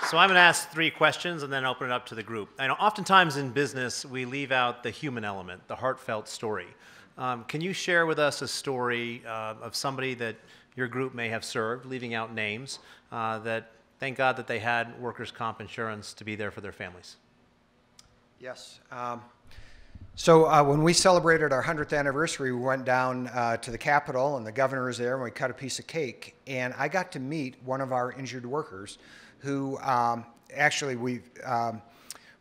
So I'm going to ask 3 questions and then open it up to the group. I know oftentimes in business we leave out the human element, the heartfelt story. Can you share with us a story of somebody that your group may have served, leaving out names, that thank God that they had workers' comp insurance to be there for their families? Yes. So when we celebrated our 100th anniversary, we went down to the Capitol, and the governor was there, and we cut a piece of cake. And I got to meet one of our injured workers who actually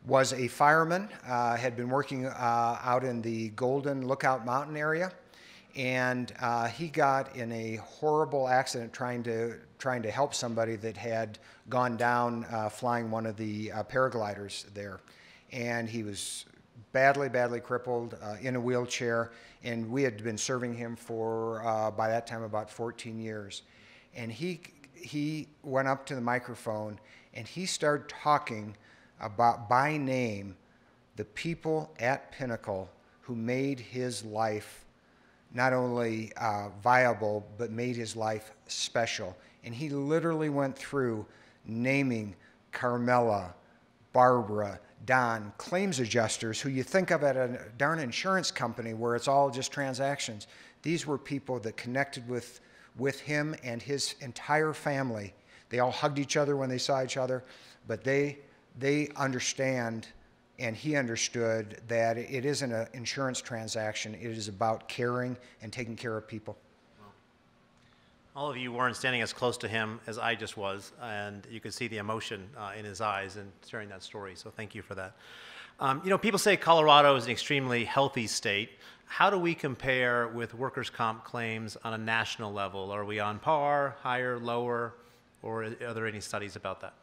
was a fireman, had been working out in the Golden Lookout Mountain area. And he got in a horrible accident trying to help somebody that had gone down flying one of the paragliders there. And he was badly crippled, in a wheelchair, and we had been serving him for, by that time, about 14 years. And he went up to the microphone, and he started talking about, by name, the people at Pinnacol who made his life not only viable, but made his life special. And he literally went through naming Carmela, Barbara, Don, claims adjusters, who you think of at a darn insurance company where it's all just transactions. These were people that connected with him and his entire family. They all hugged each other when they saw each other, but they understand, and he understood, that it isn't an insurance transaction. It is about caring and taking care of people. All of you weren't standing as close to him as I just was, and you could see the emotion in his eyes in sharing that story, so thank you for that. You know, people say Colorado is an extremely healthy state. How do we compare with workers' comp claims on a national level? Are we on par, higher, lower, or are there any studies about that?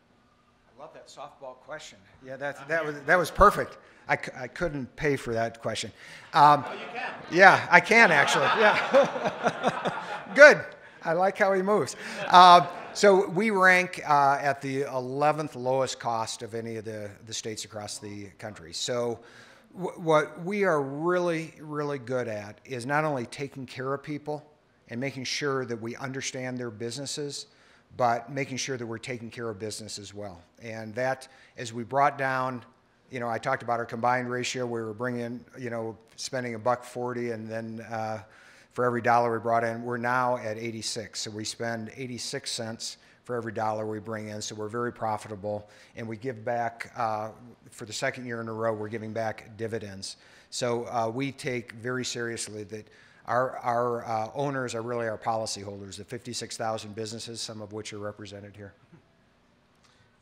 I love that softball question. Yeah, that was perfect. I couldn't pay for that question. Oh, you can. Yeah, I can actually. Yeah. Good. I like how he moves. So we rank at the 11th lowest cost of any of the states across the country. So what we are really good at is not only taking care of people and making sure that we understand their businesses, but making sure that we're taking care of business as well. And that, as we brought down, you know, I talked about our combined ratio. We were bringing, you know, spending $1.40, and then for every dollar we brought in, we're now at 86. So we spend 86 cents for every dollar we bring in. So we're very profitable, and we give back, for the 2nd year in a row, we're giving back dividends. So we take very seriously that our owners are really our policyholders, the 56,000 businesses, some of which are represented here.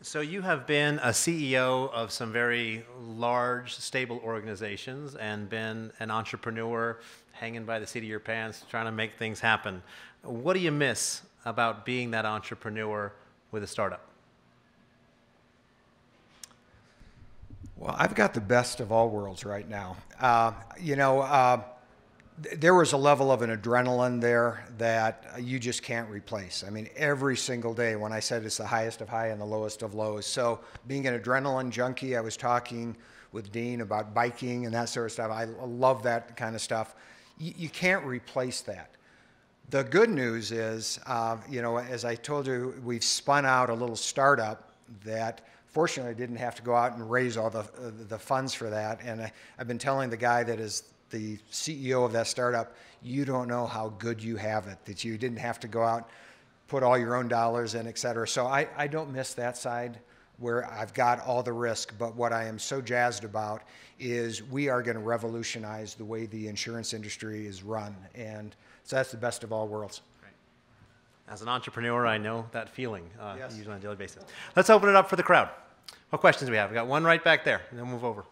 So you have been a CEO of some very large, stable organizations and been an entrepreneur hanging by the seat of your pants, trying to make things happen. What do you miss about being that entrepreneur with a startup? Well, I've got the best of all worlds right now. You know, there was a level of an adrenaline there that you just can't replace. I mean, every single day, when I said it's the highest of high and the lowest of lows. So being an adrenaline junkie, I was talking with Dean about biking and that sort of stuff. I love that kind of stuff. You can't replace that. The good news is, you know, as I told you, we've spun out a little startup that fortunately didn't have to go out and raise all the funds for that. And I've been telling the guy that is the CEO of that startup, you don't know how good you have it, that you didn't have to go out, put all your own dollars in, et cetera. So I don't miss that side where I've got all the risk, but what I am so jazzed about is we are going to revolutionize the way the insurance industry is run, and so that's the best of all worlds. Right. As an entrepreneur, I know that feeling, Yes. usually on a daily basis. Let's open it up for the crowd. What questions do we have? We got one right back there, and then we'll move over.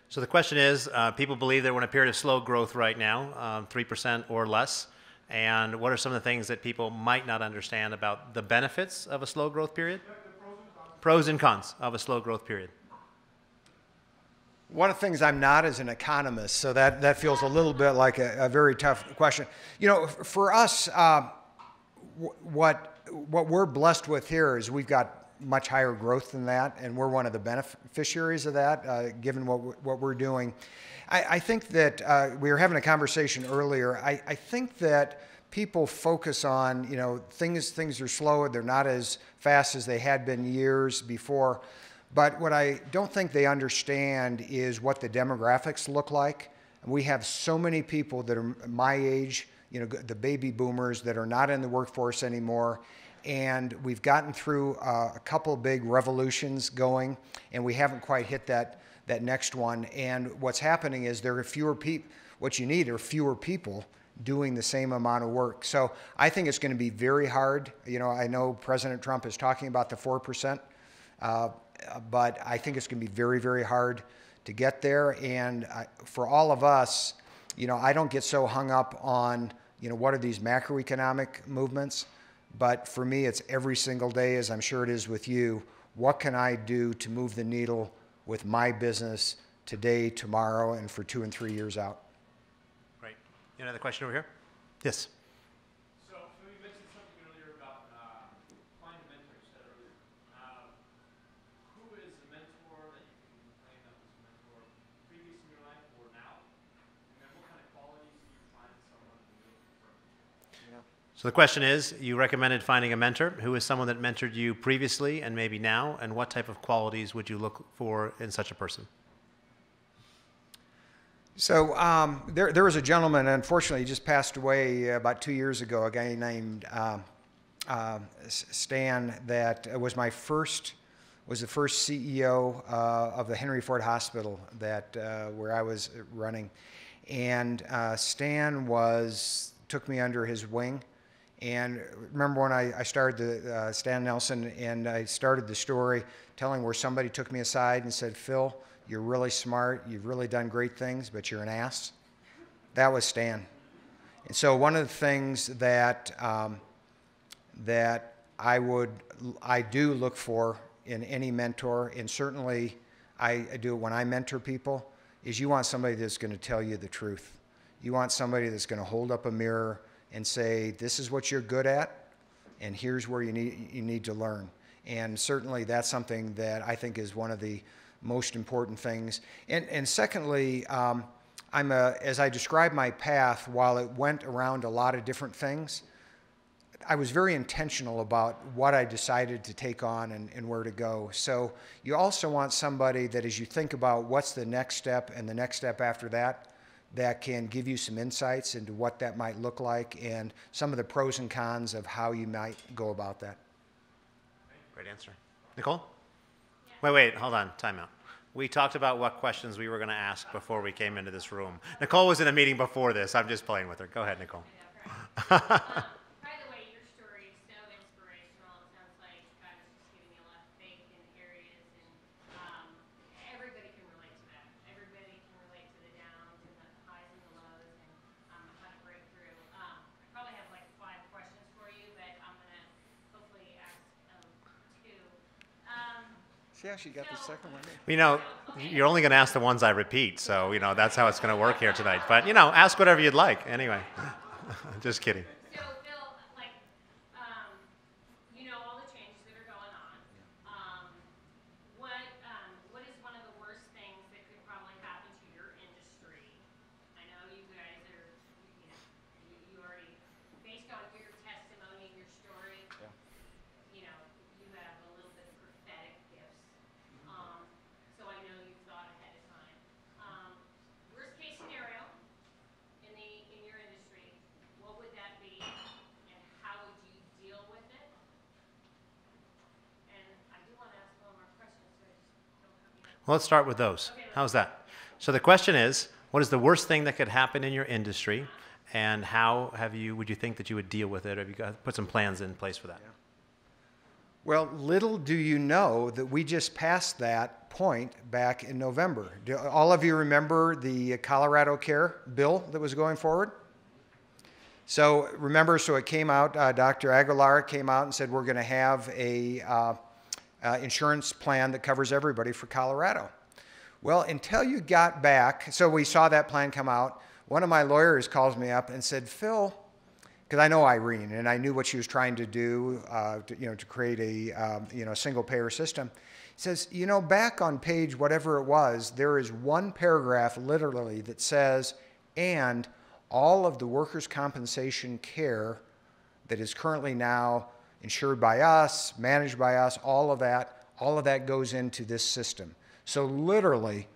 So the question is, people believe that we're in a period of slow growth right now, 3% or less. And what are some of the things that people might not understand about the benefits of a slow growth period? Pros and cons of a slow growth period. One of the things I'm not is an economist, so that feels a little bit like a very tough question. You know, for us, what we're blessed with here is we've got much higher growth than that, and we're one of the beneficiaries of that, given what we're doing. I think that we were having a conversation earlier. I think that people focus on, you know, things are slow, they're not as fast as they had been years before. But what I don't think they understand is what the demographics look like. We have so many people that are my age, you know, the baby boomers that are not in the workforce anymore. And we've gotten through a couple big revolutions going, and we haven't quite hit that next one. And what's happening is there are fewer people. What you need are fewer people doing the same amount of work. So I think it's going to be very hard. You know, I know President Trump is talking about the 4%, but I think it's going to be very, very hard to get there. And for all of us, you know, I don't get so hung up on, you know, what are these macroeconomic movements? But for me, it's every single day, as I'm sure it is with you, what can I do to move the needle with my business today, tomorrow, and for 2 and 3 years out? Great. Another question over here? Yes. So you mentioned something earlier about finding a mentor, you said earlier. Who is a mentor that you can claim that was a mentor previous in your life or now? And then what kind of qualities do you find in someone that you're looking for? Yeah. So the question is, you recommended finding a mentor. Who is someone that mentored you previously and maybe now, and what type of qualities would you look for in such a person? So there was a gentleman, unfortunately, he just passed away about 2 years ago, a guy named Stan, that was the first CEO of the Henry Ford Hospital where I was running. And Stan took me under his wing. And remember when I started Stan Nelson, and I started the story telling where somebody took me aside and said, "Phil, you're really smart, you've really done great things, but you're an ass." That was Stan. And so one of the things that I do look for in any mentor, and certainly I do it when I mentor people, is you want somebody that's going to tell you the truth. You want somebody that's going to hold up a mirror and say, this is what you're good at, and here's where you need to learn. And certainly that's something that I think is one of the most important things. And secondly, as I described my path, while it went around a lot of different things, I was very intentional about what I decided to take on and where to go. So you also want somebody that, as you think about what's the next step and the next step after that, that can give you some insights into what that might look like and some of the pros and cons of how you might go about that. Great answer. Nicole? Wait, hold on, time out. We talked about what questions we were going to ask before we came into this room. Nicole was in a meeting before this. I'm just playing with her. Go ahead, Nicole. By the way, your story is so inspirational. It sounds like God is just giving you a lot of faith in areas, and everybody can relate to that. Everybody can relate to the downs and the highs and the lows, and how to break through. I probably have like 5 questions for you, but I'm going to hopefully ask 2. See how she got the second one? You know, you're only going to ask the ones I repeat, so, you know, that's how it's going to work here tonight. But, you know, ask whatever you'd like. Anyway, just kidding. So, Phil, like, you know all the changes that are going on. What is one of the worst things that could probably happen to your industry? I know you guys are, you already, based on your testimony and your story, you know, you have a little bit of prophetic gifts. So I know you've thought ahead of time. Worst case scenario in your industry, what would that be, and how would you deal with it? And I do want to ask one more question, so just don't cut me off. Well, let's start with those. How's that? So the question is, what is the worst thing that could happen in your industry, and how would you think that you would deal with it? Have you put some plans in place for that? Yeah. Well, little do you know that we just passed that point back in November. Do all of you remember the Colorado Care bill that was going forward? So remember, so it came out, Dr. Aguilar came out and said we're going to have a insurance plan that covers everybody for Colorado. Well, until you got back, so we saw that plan come out. One of my lawyers calls me up and said, Phil, because I know Irene and I knew what she was trying to do, to create a single payer system. He says, back on page whatever it was, there is one paragraph literally that says, and all of the workers' compensation care that is currently now insured by us, managed by us, all of that goes into this system. So literally,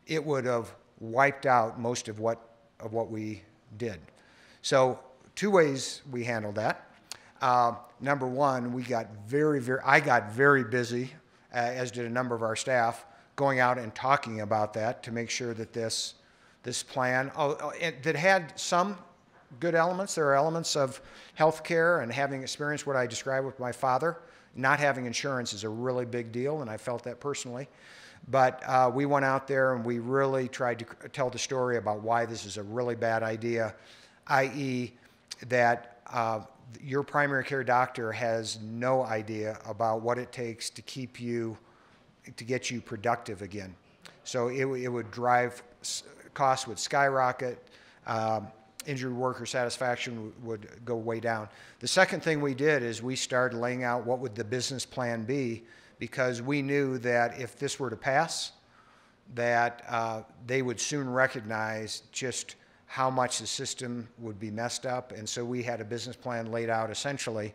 it would have wiped out most of what we did. So 2 ways we handled that. Number one, I got very busy, as did a number of our staff, going out and talking about that to make sure that this plan that had some good elements. There are elements of healthcare and having experienced what I described with my father. Not having insurance is a really big deal, and I felt that personally. But we went out there and we really tried to tell the story about why this is a really bad idea, i.e. that your primary care doctor has no idea about what it takes to get you productive again. So it would drive, costs would skyrocket, injured worker satisfaction would go way down. The second thing we did is we started laying out what would the business plan be, because we knew that if this were to pass, that they would soon recognize just how much the system would be messed up. And so we had a business plan laid out essentially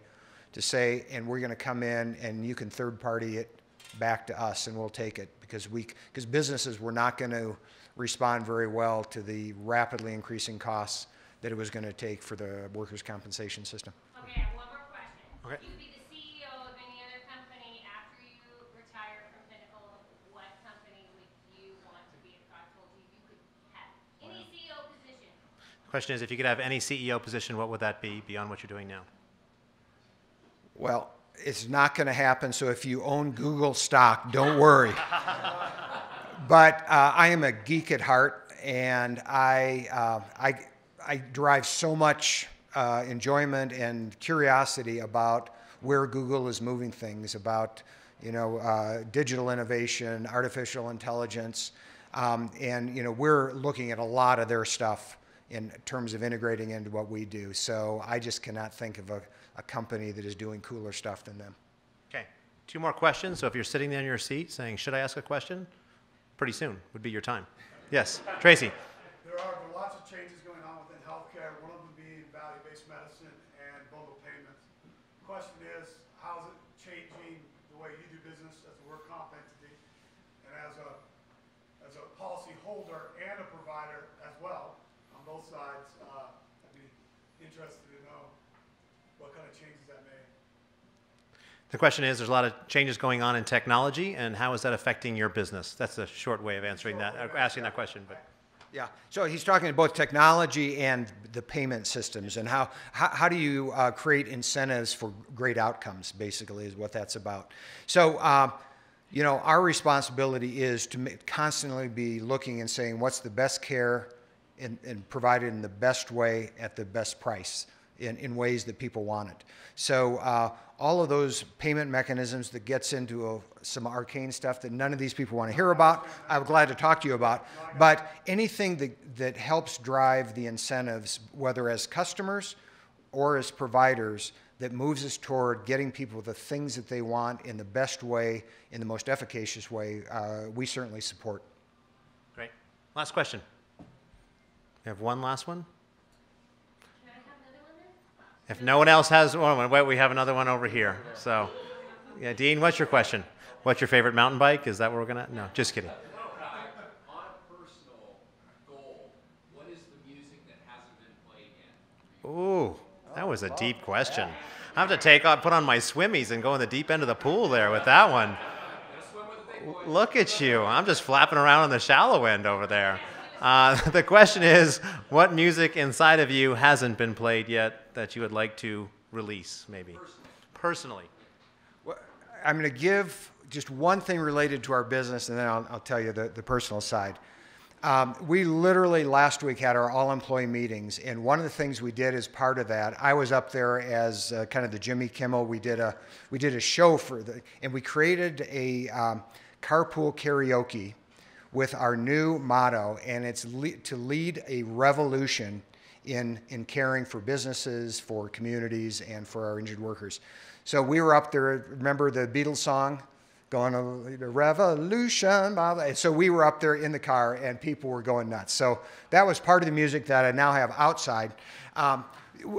to say, and we're going to come in and you can third party it back to us and we'll take it, because businesses were not going to respond very well to the rapidly increasing costs that it was going to take for the workers' compensation system. Okay, I have one more question. Okay. You could be the CEO of any other company after you retire from Pinnacol. What company would you want to be if God told you you could have any CEO position? The question is, if you could have any CEO position, what would that be beyond what you're doing now? Well, it's not going to happen, so if you own Google stock, don't worry. But I am a geek at heart, and I derive so much enjoyment and curiosity about where Google is moving things, about digital innovation, artificial intelligence, and we're looking at a lot of their stuff in terms of integrating into what we do. So I just cannot think of a company that is doing cooler stuff than them. Okay, 2 more questions. So if you're sitting there in your seat saying, should I ask a question? Pretty soon would be your time. Yes, Tracy. There are lots of changes going on within healthcare, one of them being value-based medicine and bundle payments. The question is, how is it changing the way you do business as a work comp entity and as a policy holder and a provider as well on both sides? I'd be interested to know what kind of changes that made. The question is, there's a lot of changes going on in technology, and how is that affecting your business? That's a short way of answering that, asking that question. But Yeah, so he's talking about both technology and the payment systems, and how do you create incentives for great outcomes, basically, is what that's about. So, our responsibility is to constantly be looking and saying what's the best care and provided in the best way at the best price in ways that people want it. So all of those payment mechanisms that gets into some arcane stuff that none of these people want to hear about, I'm glad to talk to you about. But anything that helps drive the incentives, whether as customers or as providers, that moves us toward getting people the things that they want in the best way, in the most efficacious way, we certainly support. great. Last question. We have one last one. Can I have another one then? If no one else has one, wait, we have another one over here. So, yeah, Dean, what's your question? What's your favorite mountain bike? Is that what we're going to? No, just kidding. On a personal goal, what is the music that hasn't been played yet? Ooh, that was a deep question. I have to put on my swimmies and go in the deep end of the pool there with that one. Look at you. I'm just flapping around in the shallow end over there. The question is, what music inside of you hasn't been played yet that you would like to release, maybe? Personally. Well, I'm going to give just one thing related to our business, and then I'll tell you the personal side. We literally last week had our all-employee meetings, and one of the things we did as part of that, I was up there as kind of the Jimmy Kimmel. We did a show and we created a carpool karaoke, with our new motto, and it's to lead a revolution in caring for businesses, for communities, and for our injured workers. So we were up there, remember the Beatles song? Going to lead a revolution. So we were up there in the car, and people were going nuts. So that was part of the music that I now have outside.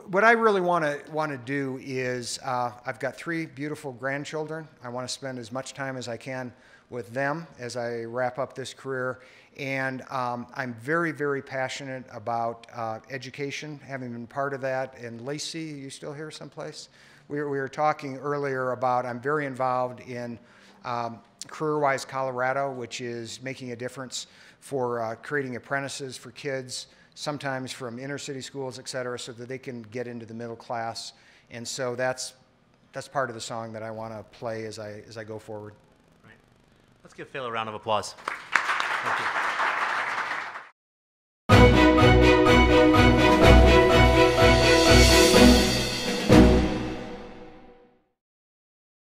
What I really want to do is, I've got 3 beautiful grandchildren. I want to spend as much time as I can with them as I wrap up this career. And I'm very, very passionate about education, having been part of that. And Lacey, are you still here someplace? We were talking earlier about, I'm very involved in CareerWise Colorado, which is making a difference for creating apprentices for kids, sometimes from inner city schools, et cetera, so that they can get into the middle class. And so that's part of the song that I want to play as I go forward. Right. Let's give Phil a round of applause. Thank you.